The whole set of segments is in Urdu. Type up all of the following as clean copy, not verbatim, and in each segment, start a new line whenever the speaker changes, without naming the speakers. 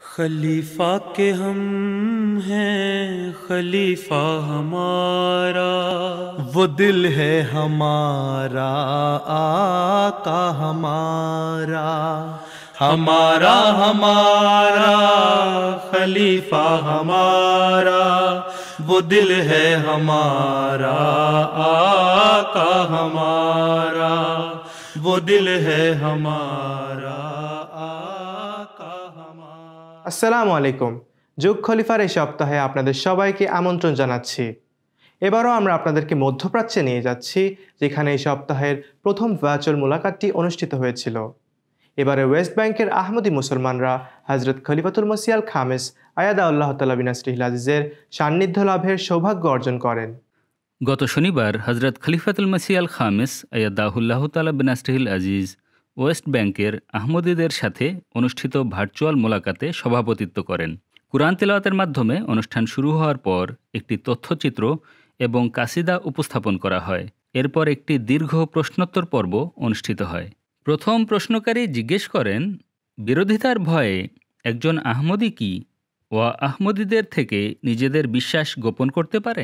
خلیفہ کے ہم ہیں خلیفہ ہمارا، وہ دل ہے ہمارا آقا ہمارا، ہمارا ہمارا خلیفہ ہمارا، وہ دل ہے ہمارا آقا ہمارا، وہ دل ہے ہمارا آقا ہمارا۔
আসসালামু আলাইকুম। যুগ খলিফার এই সপ্তাহে আপনাদের সবাইকে আমন্ত্রণ জানাচ্ছি। এবারও আমরা আপনাদেরকে মধ্যপ্রাচ্যে নিয়ে যাচ্ছি, যেখানে এই সপ্তাহের প্রথম ভার্চুয়াল মোলাকাতটি অনুষ্ঠিত হয়েছিল। এবারে ওয়েস্ট ব্যাংকের আহমদি মুসলমানরা হযরত খলিফাতুল মসিহ আল খামেস আয়াদাল্লাহ তাআলা বিনাসরিহিল আজিজের সান্নিধ্য লাভের সৌভাগ্য অর্জন করেন।
গত শনিবার হজরত খলিফাতুল মসিহ আল খামেস আয়াদাহুল্লাহ তাআলা বিনাসরিহিল আজিজ ওয়েস্ট ব্যাংকের আহমদীদের সাথে অনুষ্ঠিত ভার্চুয়াল মোলাকাতে সভাপতিত্ব করেন। কুরআন তেলাওয়াতের মাধ্যমে অনুষ্ঠান শুরু হওয়ার পর একটি তথ্যচিত্র এবং কাসিদা উপস্থাপন করা হয়। এরপর একটি দীর্ঘ প্রশ্নোত্তর পর্ব অনুষ্ঠিত হয়। প্রথম প্রশ্নকারী জিজ্ঞেস করেন, বিরোধিতার ভয়ে একজন আহমদী কি ও আহমদীদের থেকে নিজেদের বিশ্বাস গোপন করতে পারে?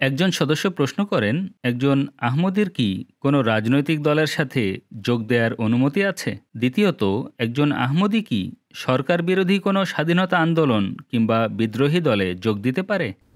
একজন সদস্য প্রশ্ন করেন, একজন আহমদীর কি কোনো রাজনৈতিক দলের সাথে যোগ দেওয়ার অনুমতি আছে? দ্বিতীয়ত, একজন আহমদী কি সরকার বিরোধী কোনো স্বাধীনতা আন্দোলন কিংবা বিদ্রোহী দলে যোগ দিতে পারে?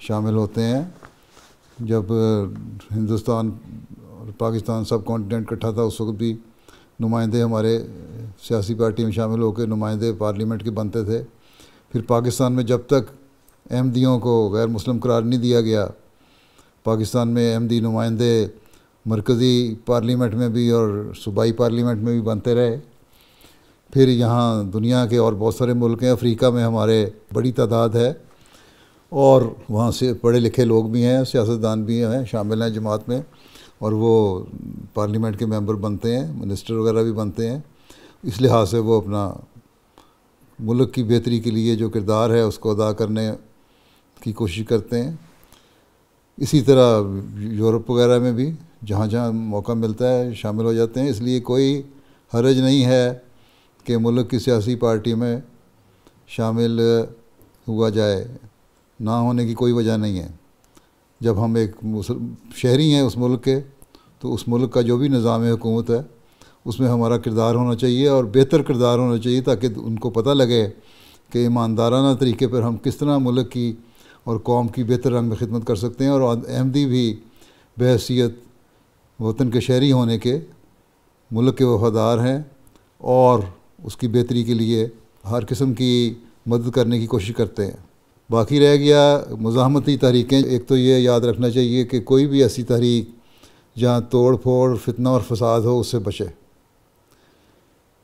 شامل ہوتے ہیں. جب ہندوستان اور پاکستان سب کانٹیننٹ اکٹھا تھا اس وقت بھی نمائندے ہمارے سیاسی پارٹی میں شامل ہو کے نمائندے پارلیمنٹ کے بنتے تھے. پھر پاکستان میں جب تک احمدیوں کو غیر مسلم قرار نہیں دیا گیا، پاکستان میں احمدی نمائندے مرکزی پارلیمنٹ میں بھی اور صوبائی پارلیمنٹ میں بھی بنتے رہے. پھر یہاں دنیا کے اور بہت سارے ملک ہیں، افریقہ میں ہمارے بڑی تعداد ہے اور وہاں سے پڑھے لکھے لوگ بھی ہیں، سیاستدان بھی ہیں، شامل ہیں جماعت میں، اور وہ پارلیمنٹ کے ممبر بنتے ہیں، منسٹر وغیرہ بھی بنتے ہیں. اس لحاظ سے وہ اپنا ملک کی بہتری کے لیے جو کردار ہے اس کو ادا کرنے کی کوشش کرتے ہیں. اسی طرح یورپ وغیرہ میں بھی جہاں جہاں موقع ملتا ہے شامل ہو جاتے ہیں. اس لیے کوئی حرج نہیں ہے کہ ملک کی سیاسی پارٹی میں شامل ہوا جائے، نہ ہونے کی کوئی وجہ نہیں ہے. جب ہم ایک شہری ہیں اس ملک کے، تو اس ملک کا جو بھی نظام حکومت ہے اس میں ہمارا کردار ہونا چاہیے اور بہتر کردار ہونا چاہیے، تاکہ ان کو پتہ لگے کہ ایماندارانہ طریقے پر ہم کس طرح ملک کی اور قوم کی بہتر رنگ میں خدمت کر سکتے ہیں. اور احمدی بھی بحیثیت وطن کے شہری ہونے کے ملک کے وفادار ہیں اور اس کی بہتری کے لیے ہر قسم کی مدد کرنے کی کوشش کرتے ہیں. باقی رہ گیا مزاحمتی تحریکیں. ایک تو یہ یاد رکھنا چاہیے کہ کوئی بھی ایسی تحریک جہاں توڑ پھوڑ، فتنہ اور فساد ہو، اس سے بچے.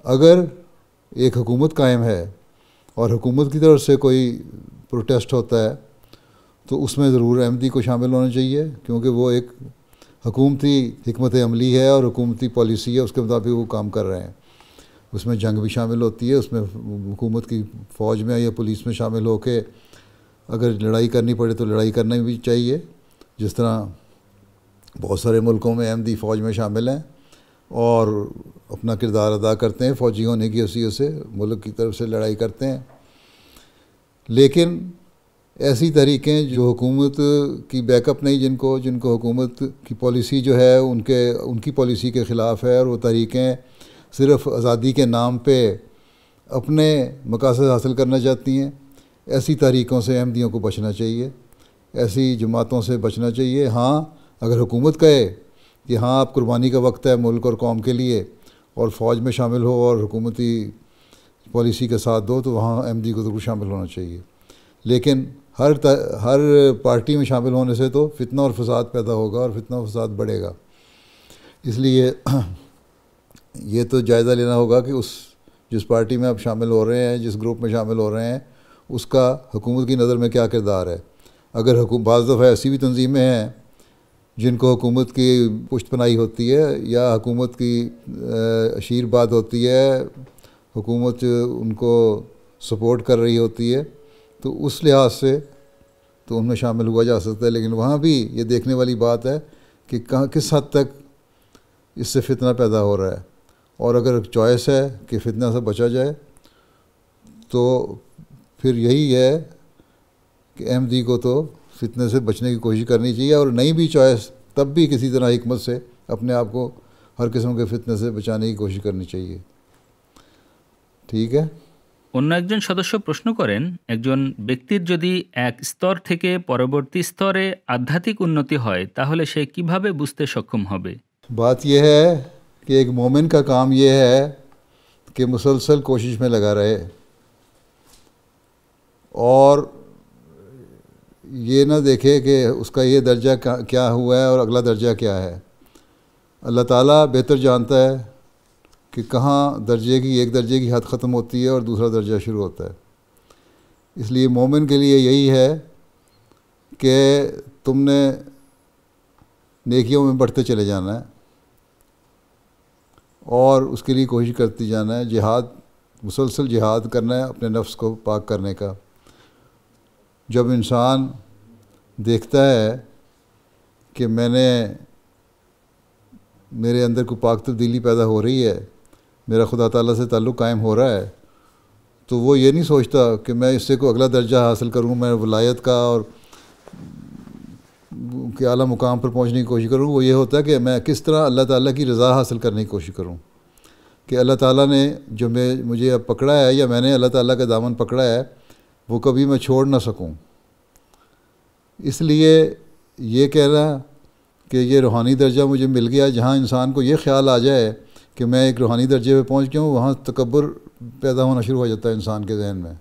اگر ایک حکومت قائم ہے اور حکومت کی طرف سے کوئی پروٹیسٹ ہوتا ہے تو اس میں ضرور احمدی کو شامل ہونا چاہیے، کیونکہ وہ ایک حکومتی حکمت عملی ہے اور حکومتی پالیسی ہے، اس کے مطابق وہ کام کر رہے ہیں. اس میں جنگ بھی شامل ہوتی ہے، اس میں حکومت کی فوج میں یا پولیس میں شامل ہو کے اگر لڑائی کرنی پڑے تو لڑائی کرنا بھی چاہیے، جس طرح بہت سارے ملکوں میں احمدی فوج میں شامل ہیں اور اپنا کردار ادا کرتے ہیں، فوجی ہونے کی حیثیت سے ملک کی طرف سے لڑائی کرتے ہیں. لیکن ایسی تحریکیں جو حکومت کی بیک اپ نہیں، جن کو حکومت کی پالیسی جو ہے ان کی پالیسی کے خلاف ہے، اور وہ تحریکیں صرف آزادی کے نام پہ اپنے مقاصد حاصل کرنا چاہتی ہیں، ایسی تحریکوں سے احمدیوں کو بچنا چاہیے، ایسی جماعتوں سے بچنا چاہیے. ہاں، اگر حکومت کہے کہ ہاں اب قربانی کا وقت ہے ملک اور قوم کے لیے اور فوج میں شامل ہو اور حکومتی پالیسی کا ساتھ دو، تو وہاں احمدی کو ضرور شامل ہونا چاہیے. لیکن ہر پارٹی میں شامل ہونے سے تو فتنہ اور فساد پیدا ہوگا اور فتنہ و فساد بڑھے گا. اس لیے یہ تو جائزہ لینا ہوگا کہ جس پارٹی میں آپ شامل ہو رہے ہیں، جس گروپ میں شامل ہو رہے ہیں، اس کا حکومت کی نظر میں کیا کردار ہے. اگر بعض دفعہ ایسی بھی تنظیمیں ہیں جن کو حکومت کی پشت پناہی ہوتی ہے یا حکومت کی اشیر بات ہوتی ہے، حکومت ان کو سپورٹ کر رہی ہوتی ہے، تو اس لحاظ سے تو ان میں شامل ہوا جا سکتا ہے. لیکن وہاں بھی یہ دیکھنے والی بات ہے کہ کس حد تک اس سے فتنہ پیدا ہو رہا ہے. اور اگر چوائس ہے کہ فتنہ سے بچا جائے تو پھر یہی ہے کہ احمدی کو تو فتنے سے بچنے کی کوشش کرنی چاہیے، اور نہیں بھی چوائس تب بھی کسی طرح حکمت سے اپنے آپ کو ہر قسم کے فتنے سے بچانے کی کوشش کرنی چاہیے. ٹھیک ہے.
অন্য একজন সদস্য প্রশ্ন করেন, একজন ব্যক্তির যদি এক স্তর থেকে পরবর্তী স্তরে আধ্যাত্মিক উন্নতি হয় তাহলে সে কিভাবে বুঝতে সক্ষম হবে?
بات یہ ہے کہ ایک مومن کا کام یہ ہے کہ مسلسل کوشش میں لگا رہے اور یہ نہ دیکھے کہ اس کا یہ درجہ کیا ہوا ہے اور اگلا درجہ کیا ہے. اللہ تعالیٰ بہتر جانتا ہے کہ کہاں ایک درجے کی حد ختم ہوتی ہے اور دوسرا درجہ شروع ہوتا ہے. اس لیے مومن کے لیے یہی ہے کہ تم نے نیکیوں میں بڑھتے چلے جانا ہے اور اس کے لیے کوشش کرتے جانا ہے. مسلسل جہاد کرنا ہے اپنے نفس کو پاک کرنے کا. جب انسان دیکھتا ہے کہ میرے اندر کوئی پاک تبدیلی پیدا ہو رہی ہے، میرا خدا تعالیٰ سے تعلق قائم ہو رہا ہے، تو وہ یہ نہیں سوچتا کہ میں اس سے کوئی اگلا درجہ حاصل کروں، میں ولایت کا اور کہ اعلیٰ مقام پر پہنچنے کی کوشش کروں. وہ یہ ہوتا ہے کہ میں کس طرح اللہ تعالیٰ کی رضا حاصل کرنے کی کوشش کروں، کہ اللہ تعالیٰ نے جو مجھے اب پکڑا ہے یا میں نے اللہ تعالیٰ کا دامن پکڑا ہے وہ کبھی میں چھوڑ نہ سکوں. اس لیے یہ کہنا کہ یہ روحانی درجہ مجھے مل گیا، جہاں انسان کو یہ خیال آ جائے کہ میں ایک روحانی درجے پہ پہنچ گیا ہوں، وہاں تکبر پیدا ہونا شروع ہو جاتا ہے انسان کے ذہن میں.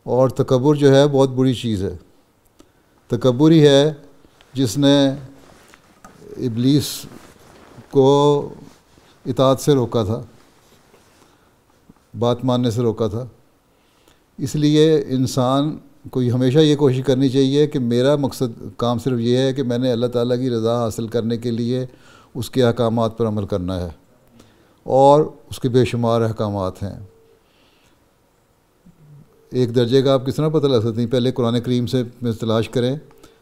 اور تکبر جو ہے بہت بری چیز ہے. تکبر ہی ہے جس نے ابلیس کو اطاعت سے روکا تھا، بات ماننے سے روکا تھا. اس لیے انسان کو ہمیشہ یہ کوشش کرنی چاہیے کہ میرا مقصد کام صرف یہ ہے کہ میں نے اللہ تعالیٰ کی رضا حاصل کرنے کے لیے اس کے احکامات پر عمل کرنا ہے، اور اس کے بے شمار احکامات ہیں. ایک درجے کا آپ کس طرح پتہ لگ سکتے ہیں؟ پہلے قرآن کریم سے تلاش کریں.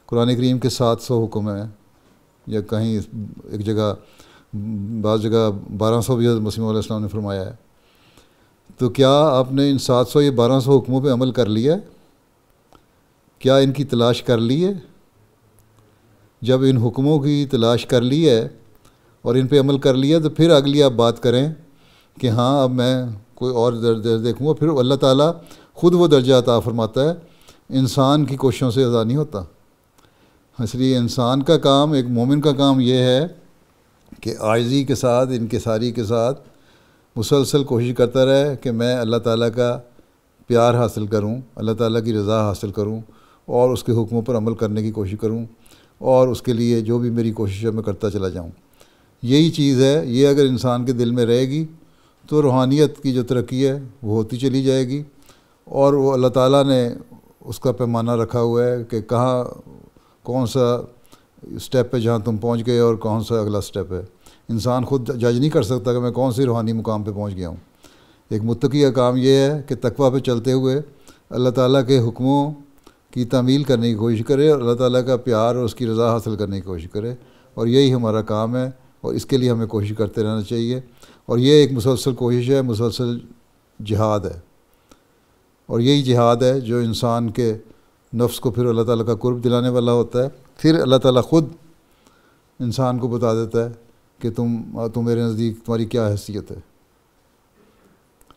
قرآن کریم کے 700 حکم ہیں، یا کہیں ایک جگہ، بعض جگہ 1200 بھی حضرت مسیح علیہ السلام نے فرمایا ہے. تو کیا آپ نے ان 700 یا 1200 حکموں پہ عمل کر لیا ہے؟ کیا ان کی تلاش کر لی ہے؟ جب ان حکموں کی تلاش کر لی ہے اور ان پہ عمل کر لیا، تو پھر اگلی آپ بات کریں کہ ہاں اب میں کوئی اور درجہ دیکھوں گا. پھر اللہ تعالیٰ خود وہ درجہ عطا فرماتا ہے، انسان کی کوششوں سے ادا نہیں ہوتا. اس لیے انسان کا کام، ایک مومن کا کام یہ ہے کہ عاجزی کے ساتھ، انکساری کے ساتھ مسلسل کوشش کرتا رہے کہ میں اللہ تعالیٰ کا پیار حاصل کروں، اللہ تعالیٰ کی رضا حاصل کروں، اور اس کے حکموں پر عمل کرنے کی کوشش کروں، اور اس کے لیے جو بھی میری کوشش ہے میں کرتا چلا جاؤں. یہی چیز ہے. یہ اگر انسان کے دل میں رہے گی تو روحانیت کی جو ترقی ہے وہ ہوتی چلی جائے گی، اور وہ اللہ تعالیٰ نے اس کا پیمانہ رکھا ہوا ہے کہ کہاں کون سا اسٹیپ ہے جہاں تم پہنچ گئے اور کون سا اگلا اسٹیپ ہے. انسان خود جج نہیں کر سکتا کہ میں کون سی روحانی مقام پہ پہنچ گیا ہوں. ایک متقی کا کام یہ ہے کہ تقویٰ پہ چلتے ہوئے اللہ تعالیٰ کے حکموں کی تعمیل کرنے کی کوشش کرے، اور اللہ تعالیٰ کا پیار اور اس کی رضا حاصل کرنے کی کوشش کرے. اور یہی ہمارا کام ہے، اور اس کے لیے ہمیں کوشش کرتے رہنا چاہیے. اور یہ ایک مسلسل کوشش ہے، مسلسل جہاد ہے. اور یہی جہاد ہے جو انسان کے نفس کو پھر اللہ تعالیٰ کا قرب دلانے والا ہوتا ہے. پھر اللہ تعالیٰ خود انسان کو بتا دیتا ہے کہ تم میرے نزدیک تمہاری کیا حیثیت ہے.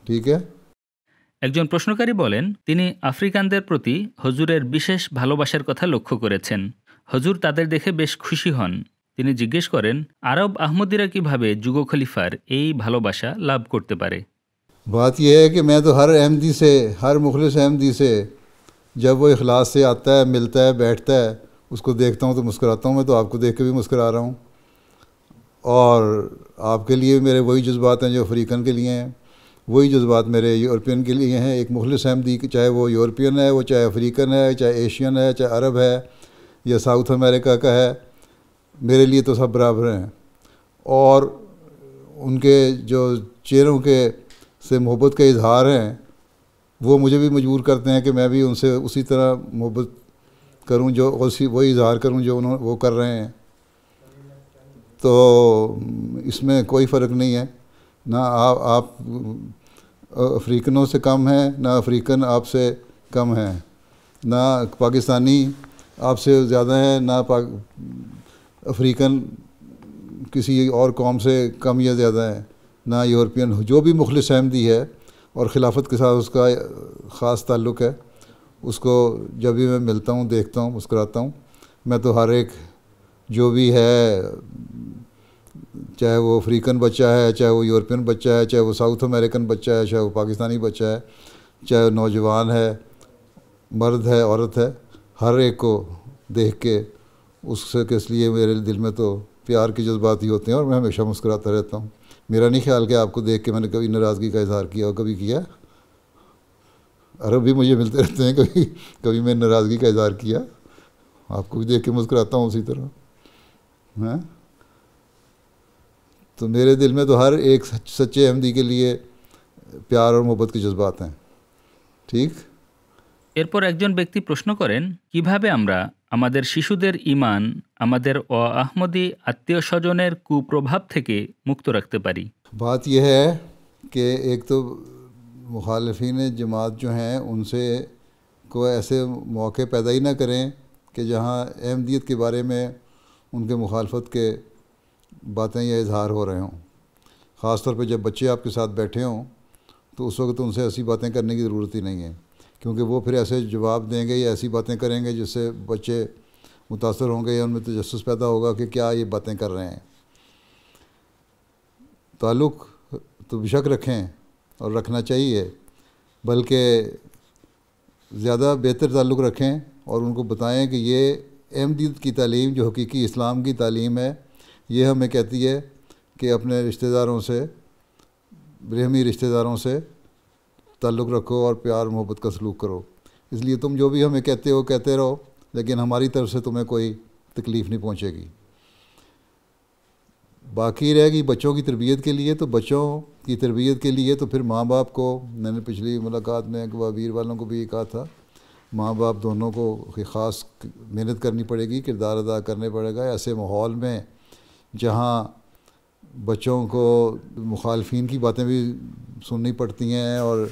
ঠিক আছে?
একজন প্রশ্নকারী বলেন, তিনি আফ্রিকানদের প্রতি হজুরের বিশেষ ভালোবাসার কথা লক্ষ্য করেছেন। হজুর তাদের দেখে বেশ খুশি হন। তিনি জিজ্ঞেস করেন, আরব আহমদিরা কিভাবে যুগ খলিফার এই ভালোবাসা লাভ করতে পারে?
بات یہ ہے کہ میں تو ہر احمدی سے، ہر مخلص احمدی سے جب وہ اخلاص سے آتا ہے، ملتا ہے، بیٹھتا ہے، اس کو دیکھتا ہوں تو مسکراتا ہوں. میں تو آپ کو دیکھ کے بھی مسکرا رہا ہوں. اور آپ کے لیے میرے وہی جذبات ہیں جو افریقن کے لیے ہیں، وہی جذبات میرے یورپین کے لیے ہیں. ایک مخلص احمدی، چاہے وہ یورپین ہے، وہ چاہے افریقن ہے، چاہے ایشین ہے، چاہے عرب ہے یا ساؤتھ امریکہ کا ہے، میرے لیے تو سب برابر ہیں. اور ان کے جو چہروں کے سے محبت کا اظہار ہیں وہ مجھے بھی مجبور کرتے ہیں کہ میں بھی ان سے اسی طرح محبت کروں، جو وہی اظہار کروں جو وہ کر رہے ہیں. تو اس میں کوئی فرق نہیں ہے. نہ آپ افریقنوں سے کم ہیں، نہ افریقن آپ سے کم ہیں، نہ پاکستانی آپ سے زیادہ ہیں، نہ افریقن کسی اور قوم سے کم یا زیادہ ہیں، نہ یورپین. جو بھی مخلص احمدی ہے اور خلافت کے ساتھ اس کا خاص تعلق ہے، اس کو جب بھی میں ملتا ہوں، دیکھتا ہوں، مسکراتا ہوں. میں تو ہر ایک جو بھی ہے، چاہے وہ افریقن بچہ ہے، چاہے وہ یورپین بچہ ہے، چاہے وہ ساؤتھ امریکن بچہ ہے، چاہے وہ پاکستانی بچہ ہے، چاہے وہ نوجوان ہے، مرد ہے، عورت ہے، ہر ایک کو دیکھ کے اس لیے میرے دل میں تو پیار کے جذبات ہی ہوتے ہیں، اور میں ہمیشہ مسکراتا رہتا ہوں. میرا نہیں خیال کہ آپ کو دیکھ کے میں نے کبھی ناراضگی کا اظہار کیا اور کبھی کیا. عرب بھی مجھے ملتے رہتے ہیں، کبھی میں ناراضگی کا اظہار کیا. آپ کو بھی دیکھ کے مسکراتا ہوں اسی طرح. ہاں، تو میرے دل میں تو ہر ایک سچے احمدی کے لیے پیار اور محبت کے جذبات ہیں. ঠিক?
এরপর একজন ব্যক্তি প্রশ্ন করেন, কিভাবে আমরা আমাদের শিশুদের ঈমান আমাদের অআহমদী আত্মীয় স্বজনের কুপ্রভাব থেকে মুক্ত রাখতে পারি?
بات یہ ہے کہ ایک تو مخالفین جماعت جو ہیں ان سے کو ایسے موقع پیدا ہی نہ کریں کہ جہاں احمدیت کے بارے میں ان کے مخالفت کے باتیں یا اظہار ہو رہے ہوں. خاص طور پہ جب بچے آپ کے ساتھ بیٹھے ہوں تو اس وقت ان سے ایسی باتیں کرنے کی ضرورت ہی نہیں ہے، کیونکہ وہ پھر ایسے جواب دیں گے یا ایسی باتیں کریں گے جس سے بچے متاثر ہوں گے یا ان میں تجسس پیدا ہوگا کہ کیا یہ باتیں کر رہے ہیں. تعلق تو بے شک رکھیں اور رکھنا چاہیے، بلکہ زیادہ بہتر تعلق رکھیں اور ان کو بتائیں کہ یہ احمدیت کی تعلیم جو حقیقی اسلام کی تعلیم ہے، یہ ہمیں کہتی ہے کہ اپنے رشتہ داروں سے، برہمی رشتہ داروں سے تعلق رکھو اور پیار محبت کا سلوک کرو. اس لیے تم جو بھی ہمیں کہتے ہو کہتے رہو، لیکن ہماری طرف سے تمہیں کوئی تکلیف نہیں پہنچے گی. باقی رہے گی بچوں کی تربیت کے لیے، تو بچوں کی تربیت کے لیے تو پھر ماں باپ کو، میں نے پچھلی ملاقات میں وابیر والوں کو بھی یہ کہا تھا، ماں باپ دونوں کو خاص محنت کرنی پڑے گی، کردار ادا کرنے پڑے گا ایسے ماحول میں جہاں بچوں کو مخالفین کی باتیں بھی سننی پڑتی ہیں اور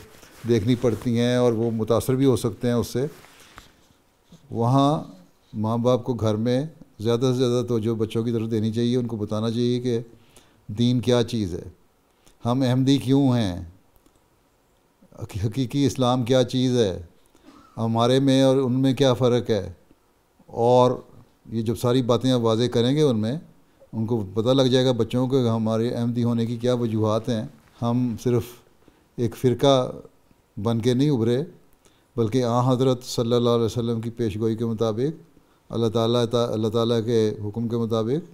دیکھنی پڑتی ہیں اور وہ متاثر بھی ہو سکتے ہیں اس سے. وہاں ماں باپ کو گھر میں زیادہ سے زیادہ توجہ بچوں کی طرف دینی چاہیے، ان کو بتانا چاہیے کہ دین کیا چیز ہے، ہم احمدی کیوں ہیں، حقیقی اسلام کیا چیز ہے، ہمارے میں اور ان میں کیا فرق ہے. اور یہ جب ساری باتیں آپ واضح کریں گے ان کو پتہ لگ جائے گا بچوں کو کہ ہمارے احمدی ہونے کی کیا وجوہات ہیں. ہم صرف ایک فرقہ بن کے نہیں ابھرے، بلکہ حضرت صلی اللہ علیہ وسلم کی پیش گوئی کے مطابق، اللہ تعالیٰ کے حکم کے مطابق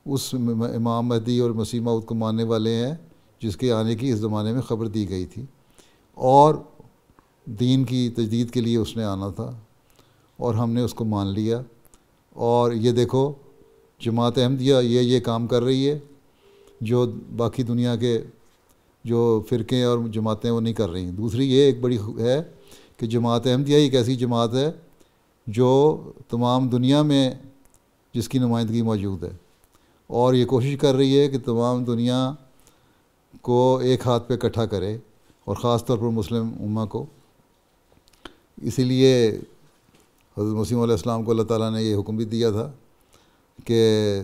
اس امام مہدی اور مسیح موعود کو ماننے والے ہیں جس کے آنے کی اس زمانے میں خبر دی گئی تھی، اور دین کی تجدید کے لیے اس نے آنا تھا اور ہم نے اس کو مان لیا. اور یہ دیکھو جماعت احمدیہ یہ کام کر رہی ہے جو باقی دنیا کے جو فرقے اور جماعتیں وہ نہیں کر رہی. دوسری یہ ایک بڑی ہے کہ جماعت احمدیہ ایک ایسی جماعت ہے جو تمام دنیا میں جس کی نمائندگی موجود ہے، اور یہ کوشش کر رہی ہے کہ تمام دنیا کو ایک ہاتھ پہ اکٹھا کرے، اور خاص طور پر مسلم امہ کو. اسی لیے حضرت مسیح علیہ السلام کو اللہ تعالیٰ نے یہ حکم بھی دیا تھا کہ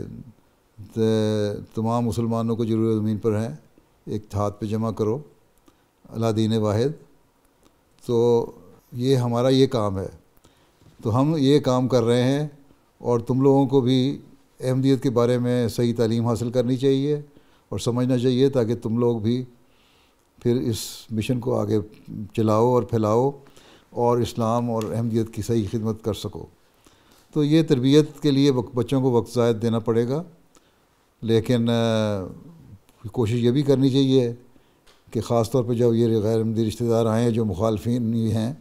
تمام مسلمانوں کو جرو زمین پر ہیں ایک ہاتھ پہ جمع کرو اللہ دین واحد. تو یہ ہمارا یہ کام ہے، تو ہم یہ کام کر رہے ہیں، اور تم لوگوں کو بھی احمدیت کے بارے میں صحیح تعلیم حاصل کرنی چاہیے اور سمجھنا چاہیے، تاکہ تم لوگ بھی پھر اس مشن کو آگے چلاؤ اور پھیلاؤ اور اسلام اور احمدیت کی صحیح خدمت کر سکو. تو یہ تربیت کے لیے بچوں کو وقت زائد دینا پڑے گا، لیکن کوشش یہ بھی کرنی چاہیے کہ خاص طور پہ جب یہ غیر احمدی رشتہ دار آئیں جو مخالفین ہیں،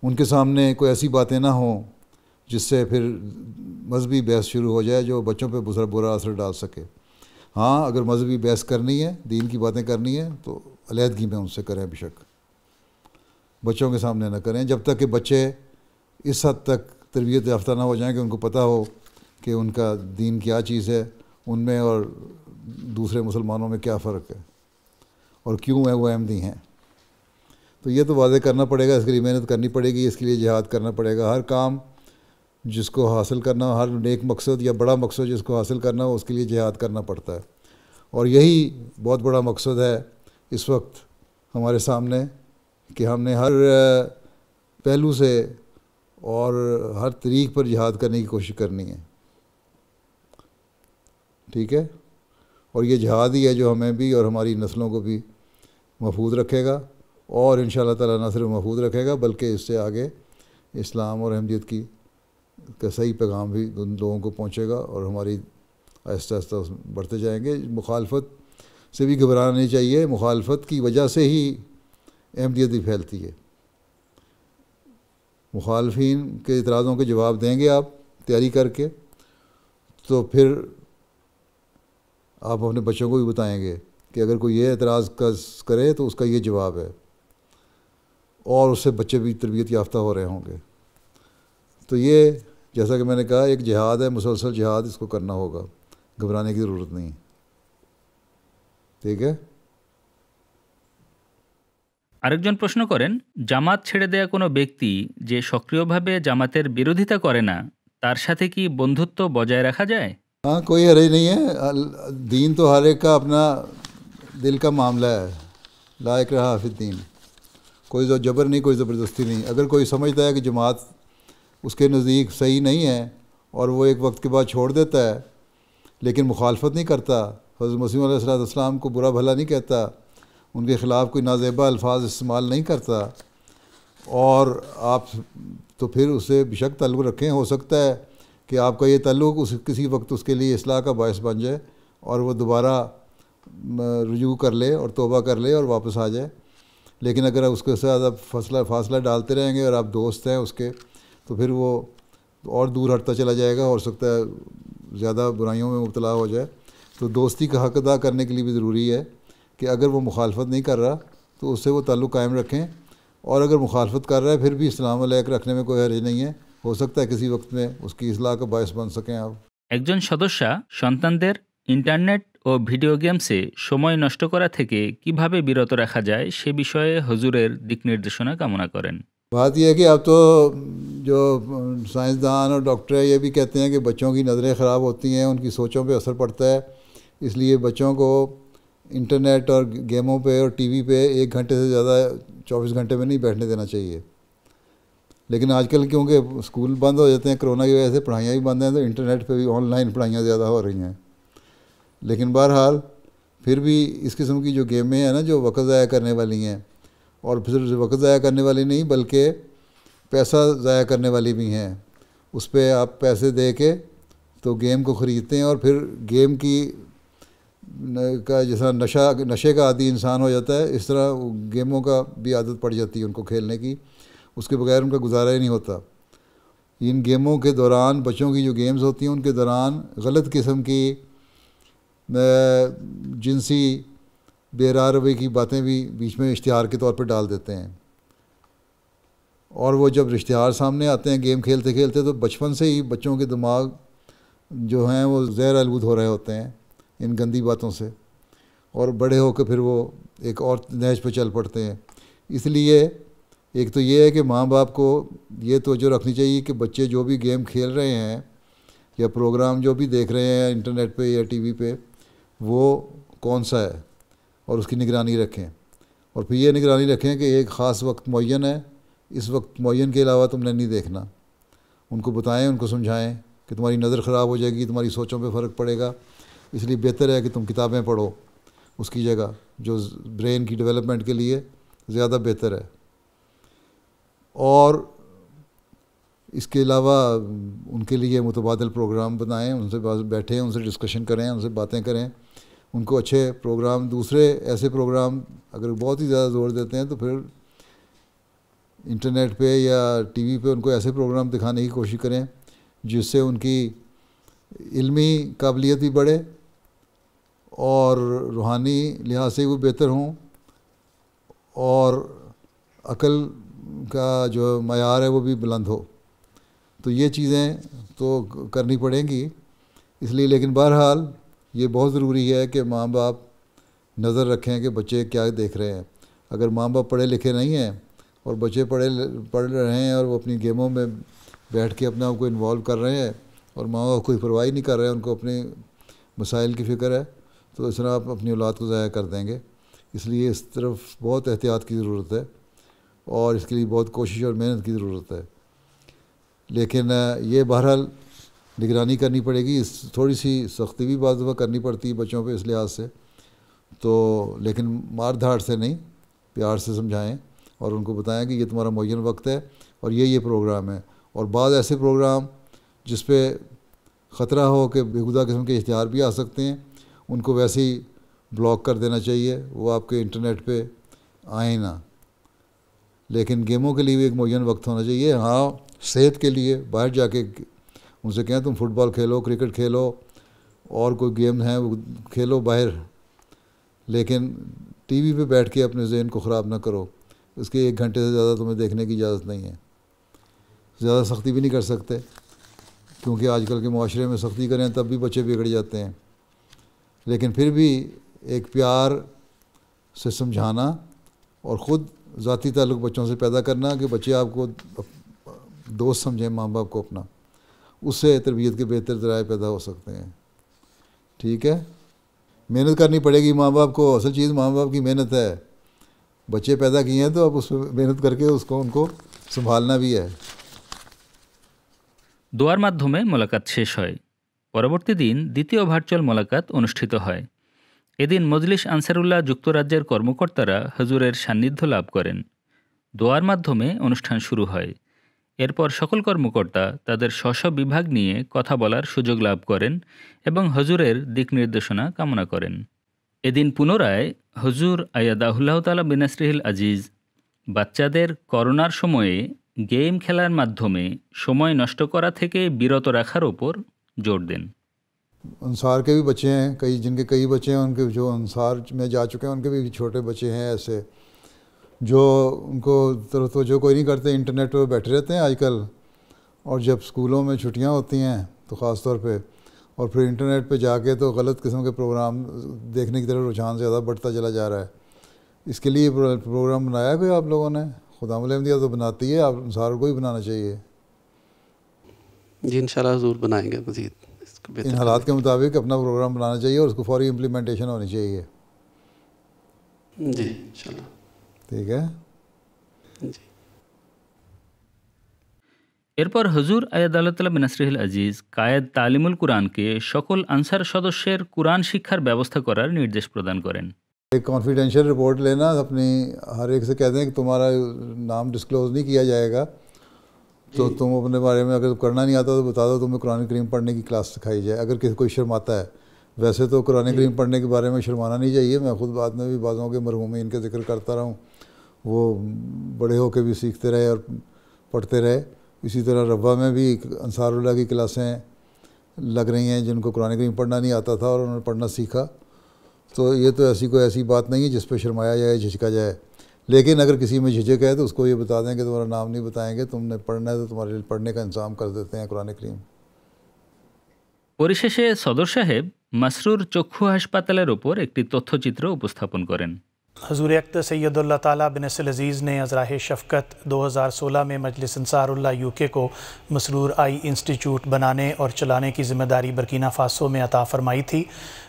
ان کے سامنے کوئی ایسی باتیں نہ ہوں جس سے پھر مذہبی بحث شروع ہو جائے جو بچوں پہ برا اثر ڈال سکے. ہاں اگر مذہبی بحث کرنی ہے، دین کی باتیں کرنی ہے، تو علیحدگی میں ان سے کریں، بے شک بچوں کے سامنے نہ کریں، جب تک کہ بچے اس حد تک تربیت یافتہ نہ ہو جائیں کہ ان کو پتہ ہو کہ ان کا دین کیا چیز ہے، ان میں اور دوسرے مسلمانوں میں کیا فرق ہے اور کیوں ہے وہ احمدی ہیں. تو یہ تو واضح کرنا پڑے گا، اس کے لیے محنت کرنی پڑے گی، اس کے لیے جہاد کرنا پڑے گا. ہر کام جس کو حاصل کرنا، ہر نیک مقصد یا بڑا مقصد جس کو حاصل کرنا ہو، اس کے لیے جہاد کرنا پڑتا ہے. اور یہی بہت بڑا مقصد ہے اس وقت ہمارے سامنے، کہ ہم نے ہر پہلو سے اور ہر طریق پر جہاد کرنے کی کوشش کرنی ہے. ٹھیک ہے، اور یہ جہاد ہی ہے جو ہمیں بھی اور ہماری نسلوں کو بھی محفوظ رکھے گا، اور انشاءاللہ تعالیٰ نہ صرف محفوظ رکھے گا بلکہ اس سے آگے اسلام اور احمدیت کا صحیح پیغام بھی ان لوگوں کو پہنچے گا، اور ہماری آہستہ آہستہ بڑھتے جائیں گے. مخالفت سے بھی گھبرانا نہیں چاہیے، مخالفت کی وجہ سے ہی احمدیت بھی پھیلتی ہے. مخالفین کے اعتراضوں کے جواب دیں گے آپ تیاری کر کے، تو پھر آپ اپنے بچوں کو بھی بتائیں گے کہ اگر کوئی یہ اعتراض کرے تو اس کا یہ جواب ہے، اور اس سے بچے بھی تربیت یافتہ ہو رہے ہوں گے. تو یہ جیسا کہ میں نے کہا ایک جہاد ہے، مسلسل جہاد، اس کو کرنا ہوگا، گھبرانے کی ضرورت نہیں. ٹھیک ہے.
আরেকজন প্রশ্ন করেন, জামাত ছেড়ে দেয়া কোনো ব্যক্তি যে সক্রিয়ভাবে জামাতের বিরোধিতা করে না, তার সাথে কি বন্ধুত্ব বজায় রাখা যায়?
ہاں کوئی حرج نہیں ہے، دین تو ہر ایک کا اپنا دل کا معاملہ ہے، لا اکراہ فی الدین. کوئی جبر نہیں، کوئی زبردستی نہیں. اگر کوئی سمجھتا ہے کہ جماعت اس کے نزدیک صحیح نہیں ہے اور وہ ایک وقت کے بعد چھوڑ دیتا ہے لیکن مخالفت نہیں کرتا، حضرت مسیح علیہ السلام کو برا بھلا نہیں کہتا، ان کے خلاف کوئی نازیبا الفاظ استعمال نہیں کرتا، اور آپ تو پھر اس سے بیشک تعلق رکھیں. ہو سکتا ہے کہ آپ کا یہ تعلق کسی وقت اس کے لیے اصلاح کا باعث بن جائے اور وہ دوبارہ رجوع کر لے اور توبہ کر لے اور واپس آ جائے. لیکن اگر اس کے ساتھ آپ فاصلہ ڈالتے رہیں گے اور آپ دوست ہیں اس کے، تو پھر وہ اور دور ہٹتا چلا جائے گا، ہو سکتا ہے زیادہ برائیوں میں مبتلا ہو جائے. تو دوستی کا حق ادا کرنے کے لیے بھی ضروری ہے کہ اگر وہ مخالفت نہیں کر رہا تو اس سے وہ تعلق قائم رکھیں، اور اگر مخالفت کر رہا ہے پھر بھی السلام علیکم رکھنے میں کوئی حرج نہیں ہے. ہو سکتا ہے کسی وقت میں اس کی اصلاح کا باعث بن سکیں آپ.
একজন সদস্য সন্তানদের ইন্টারনেট ও ভিডিও গেমসে সময় নষ্ট করা থেকে কিভাবে বিরত রাখা যায় সে বিষয়ে হুজুরের দিক নির্দেশনা কামনা করেন.
بات یہ ہے کہ اب تو جو سائنسدان اور ڈاکٹر ہیں یہ بھی کہتے ہیں کہ بچوں کی نظریں خراب ہوتی ہیں، ان کی سوچوں پہ اثر پڑتا ہے، اس لیے بچوں کو انٹرنیٹ اور گیموں پہ اور ٹی وی پہ 1 گھنٹے سے زیادہ 24 گھنٹے میں نہیں بیٹھنے دینا چاہیے. لیکن آج کل کیونکہ اسکول بند ہو جاتے ہیں کرونا کی وجہ سے، پڑھائیاں بھی بند ہیں، تو انٹرنیٹ پہ بھی آن لائن پڑھائیاں زیادہ ہو رہی ہیں. لیکن بہرحال پھر بھی اس قسم کی جو گیمیں ہیں نا جو وقت ضائع کرنے والی ہیں، اور پھر وقت ضائع کرنے والی نہیں بلکہ پیسہ ضائع کرنے والی بھی ہیں، اس پہ آپ پیسے دے کے تو گیم کو خریدتے ہیں اور پھر گیم کی کا جیسا نشے کا عادی انسان ہو جاتا ہے، اس طرح گیموں کا بھی عادت پڑ جاتی ہے ان کو کھیلنے کی، اس کے بغیر ان کا گزارا ہی نہیں ہوتا. ان گیموں کے دوران بچوں کی جو گیمز ہوتی ہیں ان کے دوران غلط قسم کی جنسی بے راہ روی کی باتیں بھی بیچ میں اشتہار کے طور پہ ڈال دیتے ہیں، اور وہ جب اشتہار سامنے آتے ہیں گیم کھیلتے کھیلتے تو بچپن سے ہی بچوں کے دماغ جو ہیں وہ زہر آلود ہو رہے ہوتے ہیں ان گندی باتوں سے، اور بڑے ہو کے پھر وہ ایک اور نہج پہ چل پڑتے ہیں. اس لیے ایک تو یہ ہے کہ ماں باپ کو یہ توجہ رکھنی چاہیے کہ بچے جو بھی گیم کھیل رہے ہیں یا پروگرام جو بھی دیکھ رہے ہیں انٹرنیٹ پہ یا ٹی وی پہ وہ کون سا ہے، اور اس کی نگرانی رکھیں. اور پھر یہ نگرانی رکھیں کہ ایک خاص وقت معین ہے، اس وقت معین کے علاوہ تم نے نہیں دیکھنا. ان کو بتائیں، ان کو سمجھائیں کہ تمہاری نظر خراب ہو جائے گی، تمہاری سوچوں پہ فرق پڑے گا، اس لیے بہتر ہے کہ تم کتابیں پڑھو اس کی جگہ، جو برین کی ڈیولپمنٹ کے لیے زیادہ بہتر ہے. اور اس کے علاوہ ان کے لیے متبادل پروگرام بنائیں، ان سے بیٹھیں، ان سے ڈسکشن کریں، ان سے باتیں کریں، ان کو اچھے پروگرام، دوسرے ایسے پروگرام اگر بہت ہی زیادہ زور دیتے ہیں تو پھر انٹرنیٹ پہ یا ٹی وی پہ ان کو ایسے پروگرام دکھانے کی کوشش کریں جس سے ان کی علمی قابلیت بھی بڑھے اور روحانی لحاظ سے وہ بہتر ہوں، اور عقل کا جو معیار ہے وہ بھی بلند ہو. تو یہ چیزیں تو کرنی پڑیں گی اس لیے. لیکن بہرحال یہ بہت ضروری ہے کہ ماں باپ نظر رکھیں کہ بچے کیا دیکھ رہے ہیں. اگر ماں باپ پڑھے لکھے نہیں ہیں اور بچے پڑھ رہے ہیں اور وہ اپنی گیموں میں بیٹھ کے اپنے آپ کو انوالو کر رہے ہیں اور ماں باپ کوئی پرواہ نہیں کر رہے ہیں، ان کو اپنے مسائل کی فکر ہے، تو اس طرح آپ اپنی اولاد کو ضائع کر دیں گے. اس لیے اس طرف بہت احتیاط کی ضرورت ہے اور اس کے لیے بہت کوشش اور محنت کی ضرورت ہے. لیکن یہ بہرحال نگرانی کرنی پڑے گی، تھوڑی سی سختی بھی بعض دفعہ کرنی پڑتی ہے بچوں پہ اس لحاظ سے، تو لیکن مار دھاڑ سے نہیں، پیار سے سمجھائیں اور ان کو بتائیں کہ یہ تمہارا معین وقت ہے اور یہ پروگرام ہے. اور بعض ایسے پروگرام جس پہ خطرہ ہو کہ بےہودہ قسم کے اشتہار بھی آ سکتے ہیں، ان کو ویسے ہی بلاک کر دینا چاہیے، وہ آپ کے انٹرنیٹ پہ آئیں نہ. لیکن گیموں کے لیے بھی ایک معین وقت ہونا چاہیے. ہاں صحت کے لیے باہر جا کے ان سے کہیں تم فٹ بال کھیلو، کرکٹ کھیلو، اور کوئی گیم ہیں وہ کھیلو باہر، لیکن ٹی وی پہ بیٹھ کے اپنے ذہن کو خراب نہ کرو. اس کے 1 گھنٹے سے زیادہ تمہیں دیکھنے کی اجازت نہیں ہے. زیادہ سختی بھی نہیں کر سکتے کیونکہ آج کل کے معاشرے میں سختی کریں تب بھی بچے بگڑ جاتے ہیں. لیکن پھر بھی ایک پیار سے سمجھانا اور خود ذاتی تعلق بچوں سے پیدا کرنا کہ بچے آپ کو دوست سمجھیں ماں باپ کو اپنا، اس سے تربیت کے بہتر ذرائع پیدا ہو سکتے ہیں. ٹھیک ہے، محنت کرنی پڑے گی ماں باپ کو. اصل چیز ماں باپ کی محنت ہے. بچے پیدا کیے ہیں تو اب اس میں محنت کر کے اس کو ان کو سنبھالنا بھی ہے۔
দোয়ার মাধ্যমে মোলাকাত শেষ হয়। পরবর্তী দিন দ্বিতীয় ভার্চুয়াল মোলাকাত অনুষ্ঠিত হয়। এদিন মজলিস আনসারুল্লাহ যুক্তরাজ্যের কর্মকর্তারা হুজুরের সান্নিধ্য লাভ করেন। দোয়ার মাধ্যমে অনুষ্ঠান শুরু হয়। এরপর সকল কর্মকর্তা তাদের স্ব বিভাগ নিয়ে কথা বলার সুযোগ লাভ করেন এবং হুজুরের দিক নির্দেশনা কামনা করেন। এদিন পুনরায় হুজুর আয়াদাহুল্লাহ তাআলা বিনাসরিহিল আজিজ বাচ্চাদের করোনার সময়ে গেম খেলার মাধ্যমে সময় নষ্ট করা থেকে বিরত রাখার ওপর জোর দেন।
انصار کے بھی بچے ہیں جن کے کئی بچے ہیں، ان کے جو انصار میں جا چکے ہیں ان کے بھی چھوٹے بچے ہیں ایسے جو ان کو توجہ کوئی نہیں کرتے، انٹرنیٹ پہ بیٹھے رہتے ہیں آج کل، اور جب اسکولوں میں چھٹیاں ہوتی ہیں تو خاص طور پہ، اور پھر انٹرنیٹ پہ جا کے تو غلط قسم کے پروگرام دیکھنے کی طرف رجحان زیادہ بڑھتا چلا جا رہا ہے۔ اس کے لیے پروگرام بنایا کوئی آپ لوگوں نے؟ خدا احمدیہ تو بناتی ہے، آپ انصار کو ہی بنانا چاہیے۔
جی انشاءاللہ ضرور بنائیں گے مزید
ان حالات کے مطابق اپنا پروگرام بنانا چاہیے اور اس کو فوری امپلیمنٹیشن ہونی چاہیے۔
جی انشاءاللہ
ٹھیک ہے
جی۔
এরপর হুজুর আয়াদাহুল্লাহ তাআলা বিনাসরিহিল আজিজ কায়েদ তালিমুল কুরআনকে সকল আনসার সদস্যের কুরআন শিক্ষার ব্যবস্থা করার নির্দেশ প্রদান করেন।
ایک کانفیڈینشیل رپورٹ لینا، اپنی ہر ایک سے کہہ دیں کہ تمہارا نام ڈسکلوز نہیں کیا جائے گا، تو تم اپنے بارے میں اگر کرنا نہیں آتا تو بتا دو، تمہیں قرآن کریم پڑھنے کی کلاس سکھائی جائے اگر کسی کوئی شرماتا ہے۔ ویسے تو قرآن کریم پڑھنے کے بارے میں شرمانا نہیں چاہیے، میں خود بعد میں بھی بعضوں کے مرحومین کے ذکر کرتا رہا ہوں، وہ بڑے ہو کے بھی سیکھتے رہے اور پڑھتے رہے۔ اسی طرح ربا میں بھی انصار اللہ کی کلاسیں لگ رہی ہیں جن کو قرآن کریم پڑھنا نہیں آتا تھا اور انہوں نے پڑھنا سیکھا، تو یہ تو ایسی بات نہیں ہے جس پہ شرمایا جائے، جھجکا جائے۔ لیکن اگر کسی میں جھجک ہے تو اس کو یہ بتا دیں کہ تمہارا نام نہیں بتائیں گے، تم نے پڑھنا ہے تو تمہارے لیے پڑھنے کا انتظام کر دیتے ہیں قرآن کریم۔
পরিশেষে সদর সাহেব মাসরুর চক্ষু হাসপাতালের ওপর একটি তথ্যচিত্র উপস্থাপন করেন।
حضور اقدس سید اللہ تعالیٰ بن نصر العزیز نے ازراہ شفقت 2016 میں مجلس انصار اللہ UK کو مسرور آئی انسٹیٹیوٹ بنانے اور چلانے کی ذمہ داری برکینا فاسو میں عطا فرمائی تھی۔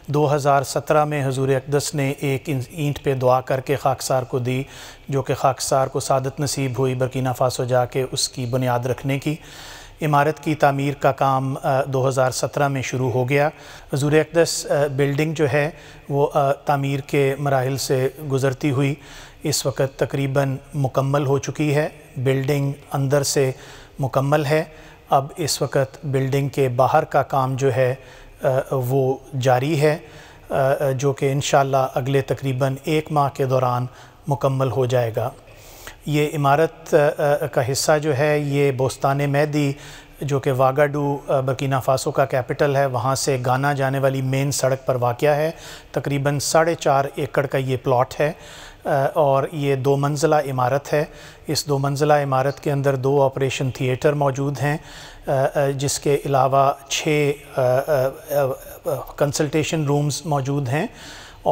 2017 میں حضور اقدس نے ایک اینٹ پہ دعا کر کے خاکسار کو دی، جو کہ خاکسار کو سعادت نصیب ہوئی برکینا فاسو جا کے اس کی بنیاد رکھنے کی۔ عمارت کی تعمیر کا کام 2017 میں شروع ہو گیا۔ حضور اقدس بلڈنگ جو ہے وہ تعمیر کے مراحل سے گزرتی ہوئی اس وقت تقریباً مکمل ہو چکی ہے۔ بلڈنگ اندر سے مکمل ہے، اب اس وقت بلڈنگ کے باہر کا کام جو ہے وہ جاری ہے، جو کہ انشاءاللہ اگلے تقریباً 1 ماہ کے دوران مکمل ہو جائے گا۔ یہ عمارت کا حصہ جو ہے یہ بوستان مہدی، جو کہ واگاڈو برکینا فاسو کا کیپٹل ہے، وہاں سے گانا جانے والی مین سڑک پر واقع ہے۔ تقریباً 4.5 ایکڑ کا یہ پلاٹ ہے اور یہ 2 منزلہ عمارت ہے۔ اس 2 منزلہ عمارت کے اندر 2 آپریشن تھیٹر موجود ہیں، جس کے علاوہ 6 کنسلٹیشن رومز موجود ہیں،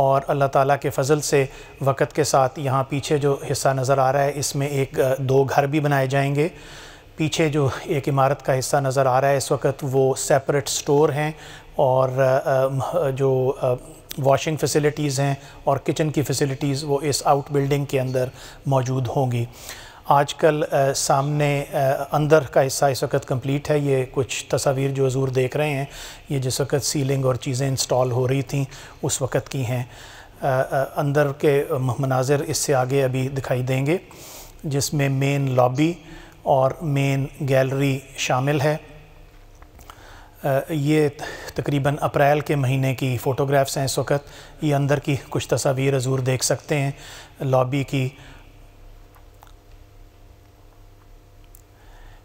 اور اللہ تعالیٰ کے فضل سے وقت کے ساتھ یہاں پیچھے جو حصہ نظر آ رہا ہے اس میں 2 گھر بھی بنائے جائیں گے۔ پیچھے جو ایک عمارت کا حصہ نظر آ رہا ہے اس وقت وہ سیپریٹ سٹور ہیں، اور جو واشنگ فیسلٹیز ہیں اور کچن کی فیسلٹیز وہ اس آؤٹ بلڈنگ کے اندر موجود ہوں گی۔ آج کل سامنے اندر کا حصہ اس وقت کمپلیٹ ہے۔ یہ کچھ تصاویر جو حضور دیکھ رہے ہیں یہ جس وقت سیلنگ اور چیزیں انسٹال ہو رہی تھیں اس وقت کی ہیں۔ اندر کے مناظر اس سے آگے ابھی دکھائی دیں گے، جس میں مین لابی اور مین گیلری شامل ہے۔ یہ تقریباً اپریل کے مہینے کی فوٹوگرافس ہیں اس وقت۔ یہ اندر کی کچھ تصاویر حضور دیکھ سکتے ہیں لابی کی۔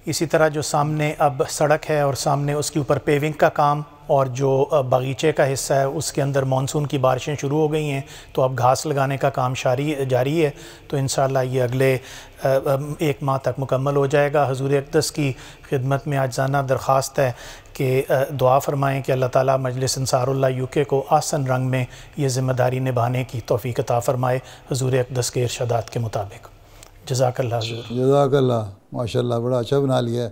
اسی طرح جو سامنے اب سڑک ہے اور سامنے اس کے اوپر پیونگ کا کام، اور جو باغیچے کا حصہ ہے اس کے اندر مانسون کی بارشیں شروع ہو گئی ہیں تو اب گھاس لگانے کا کام جاری ہے، تو انشاءاللہ یہ اگلے 1 ماہ تک مکمل ہو جائے گا۔ حضور اقدس کی خدمت میں عاجزانہ درخواست ہے کہ دعا فرمائیں کہ اللہ تعالیٰ مجلس انصار اللہ UK کو آسن رنگ میں یہ ذمہ داری نبھانے کی توفیق عطا فرمائے حضور اقدس کے ارشادات کے مطابق۔ جزاک اللہ حضور۔
جزاک اللہ، ماشاء اللہ بڑا اچھا بنا لیا ہے،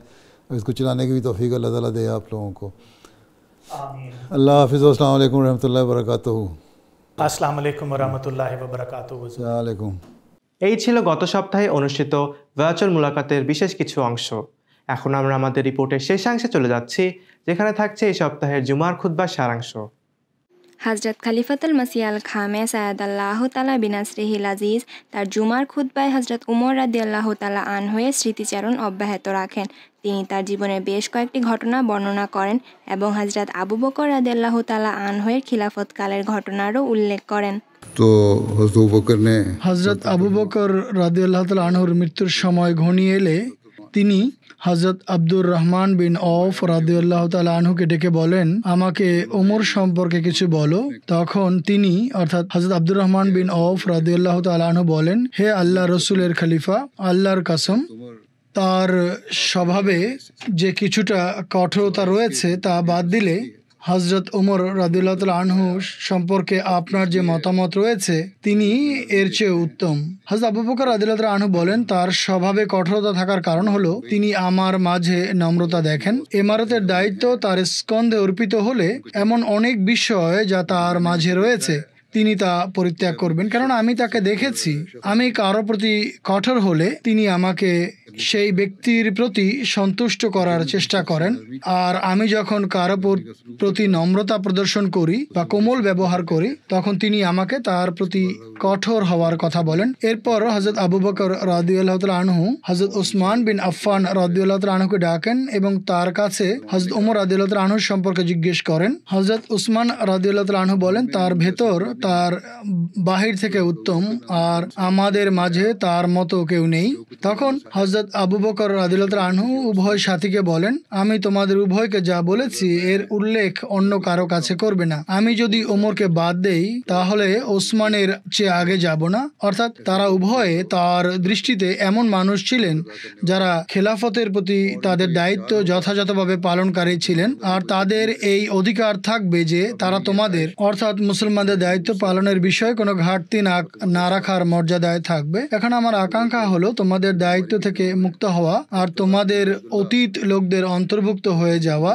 اس کو چلانے کی بھی توفیق اللہ تعالیٰ دے آپ لوگوں کو۔
آمین۔
اللہ حافظ، السلام علیکم ورحمۃ اللہ وبرکاتہ۔
السلام علیکم ورحمۃ اللہ وبرکاتہ۔
السلام علیکم۔
এই ছিল গত সপ্তাহে অনুষ্ঠিত ভার্চুয়াল মুলাকাতের বিশেষ কিছু অংশ। এখন আমরা আমাদের রিপোর্টের শেষাংশে চলে যাচ্ছি, যেখানে থাকছে এই সপ্তাহের জুমার খুতবার সারাংশ।
হজরত খলিফাতুল মসিহ আল খামেস আয়াদাল্লাহু তাআলা বিনাসরিহিল আজিজ তার জুমার খুতবায় হজরত উমর রাদিয়াল্লাহু তাআলা আনহুয়ের স্মৃতিচারণ অব্যাহত রাখেন। তিনি তার জীবনের বেশ কয়েকটি ঘটনা বর্ণনা করেন এবং হজরত আবু বকর রাদিয়াল্লাহু তাআলা আনহুয়ের খিলাফতকালের ঘটনারও উল্লেখ করেন।
তো
হজরত আবু বকর রাদিয়াল্লাহু তাআলা আনহুর মৃত্যুর সময় ঘনিয়ে এলে তিনি হজরত আব্দুর রহমান বিন অফ রাদিয়াল্লাহু তাআলা আনহুকে ডেকে বলেন, আমাকে ওমর সম্পর্কে কিছু বলো। তখন তিনি অর্থাৎ হজরত আব্দুর রহমান বিন অফ রাদিয়াল্লাহু তাআলা আনহু বলেন, হে আল্লাহ রসুলের খলিফা, আল্লাহর কসম, তার স্বভাবে যে কিছুটা কঠোরতা রয়েছে তা বাদ দিলে হজরত ওমর রাদিয়াল্লাহু তাআলা আনহু সম্পর্কে আপনার যে মতামত রয়েছে তিনি এর চেয়ে উত্তম। হযরত আবু বকর রাদিয়াল্লাহু তাআলা আনহু বলেন, তার স্বভাবে কঠোরতা থাকার কারণ হলো তিনি আমার মাঝে নম্রতা দেখেন। ইমারতের দায়িত্ব তার স্কন্ধে অর্পিত হলে এমন অনেক বিষয় যা তার মাঝে রয়েছে তিনি তা পরিত্যাগ করবেন, কারণ আমি তাকে দেখেছি। আমি কারো প্রতি কঠোর হলে তিনি আমাকে সেই ব্যক্তির প্রতি সন্তুষ্ট করার চেষ্টা করেন, আর আমি যখন কারো প্রতি নম্রতা প্রদর্শন করি বা কোমল ব্যবহার করি তখন তিনি আমাকে তার প্রতি কঠোর হওয়ার কথা বলেন। এরপর হযরত আবু বকর রাদিয়াল্লাহু তাআলা আনহু হযরত উসমান বিন আফফান রাদিয়াল্লাহু তাআলা আনহুকে ডাকেন এবং তার কাছে হযরত ওমর রাদিয়াল্লাহু তাআলা আনহু সম্পর্কে জিজ্ঞেস করেন। হযরত উসমান রাদিয়াল্লাহু তাআলা আনহু বলেন, তার ভেতর তার বাহির থেকে উত্তম, আর আমাদের মাঝে তার মতো কেউ নেই। তখন হযরত আবু বকর রাদিয়াল্লাহু তাআলা আনহু উভয় সাথীকে বলেন, আমি তোমাদের উভয়কে যা বলেছি এর উল্লেখ অন্য কারো কাছে করবে না। আমি যদি ওমরকে বাদ দেই তাহলে ওসমানের চেয়ে আগে যাব না। অর্থাৎ তারা উভয়ে তার দৃষ্টিতে এমন মানুষ ছিলেন যারা খেলাফতের প্রতি তাদের দায়িত্ব যথাযথভাবে পালনকারী ছিলেন, আর তাদের এই অধিকার থাকবে যে তারা তোমাদের অর্থাৎ মুসলমানদের দায়িত্ব পালনের বিষয়ে কোনো ঘাটতি না রাখার মর্যাদায় থাকবে। এখন আমার আকাঙ্ক্ষা হলো তোমাদের দায়িত্ব থেকে মুক্ত হওয়া আর তোমাদের অতীত লোকদের অন্তর্ভুক্ত হয়ে যাওয়া।